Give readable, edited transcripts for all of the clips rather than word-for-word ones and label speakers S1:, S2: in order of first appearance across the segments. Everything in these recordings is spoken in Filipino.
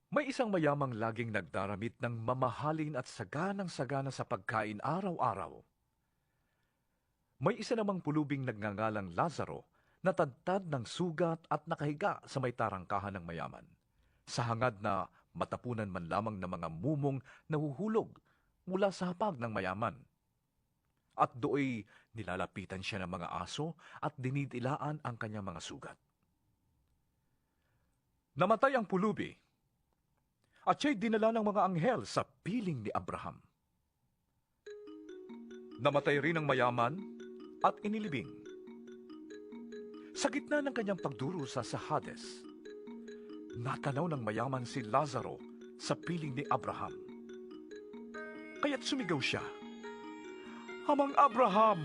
S1: May isang mayamang laging nagdaramit ng mamahalin at saganang-sagana sa pagkain araw-araw. May isa namang pulubing nagngangalang Lazaro na tadtad ng sugat at nakahiga sa may tarangkahan ng mayaman. Sa hangad na matapunan man lamang ng mga mumong nahuhulog mula sa hapag ng mayaman. At dooy nilalapitan siya ng mga aso at dinidilaan ang kanyang mga sugat. Namatay ang pulubi at siya'y dinala ng mga anghel sa piling ni Abraham. Namatay rin ang mayaman at inilibing. Sa gitna ng kanyang pagdurusa sa Hades, natanaw ng mayaman si Lazaro sa piling ni Abraham. Kaya't sumigaw siya, "Amang Abraham,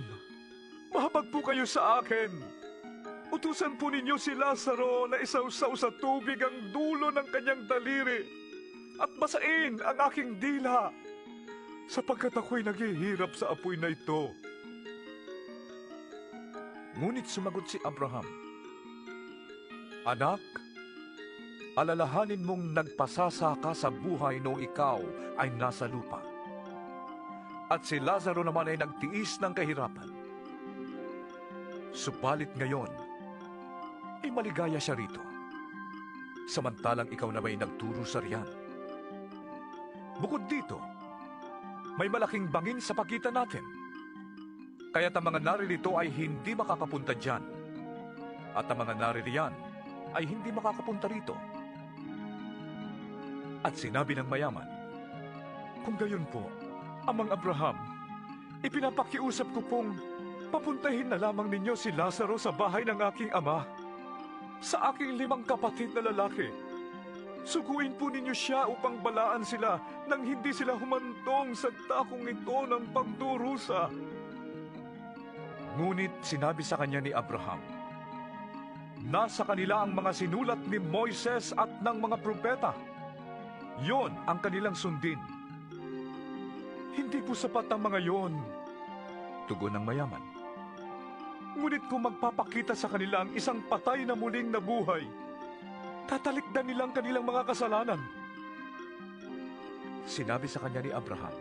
S1: mahabag po kayo sa akin. Utusan po ninyo si Lazaro na isawsaw sa tubig ang dulo ng kanyang daliri at basain ang aking dila, sapagkat ako'y naghihirap sa apoy na ito." Ngunit sumagot si Abraham, "Anak, alalahanin mong nagpasasa ka sa buhay noong ikaw ay nasa lupa. At si Lazaro naman ay nagtiis ng kahirapan. Subalit ngayon, ay maligaya siya rito, samantalang ikaw na may nagturo sa riyan. Bukod dito, may malaking bangin sa pagitan natin. Kaya't ang mga naririto ay hindi makakapunta dyan, at ang mga naririyan ay hindi makakapunta rito." At sinabi ng mayaman, "Kung gayon po, Amang Abraham, ipinapakiusap ko pong papuntahin na lamang ninyo si Lazaro sa bahay ng aking ama, sa aking 5 kapatid na lalaki. Suguin po ninyo siya upang balaan sila nang hindi sila humantong sa dakong ito ng pagdurusa." Ngunit sinabi sa kanya ni Abraham, "Nasa kanila ang mga sinulat ni Moises at ng mga propeta. Yon ang kanilang sundin." "Hindi po sapat ang mga yon," tugon ng mayaman. "Ngunit kung magpapakita sa kanila ang isang patay na muling nabuhay, tatalikdan nilang kanilang mga kasalanan." Sinabi sa kanya ni Abraham,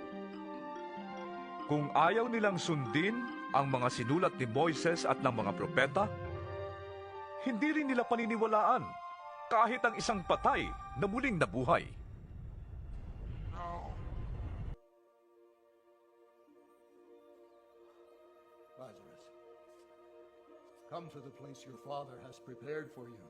S1: "Kung ayaw nilang sundin ang mga sinulat ni Moises at ng mga propeta, hindi rin nila paniniwalaan kahit ang isang patay na muling nabuhay."
S2: Lazarus, come to the place your father has prepared for you.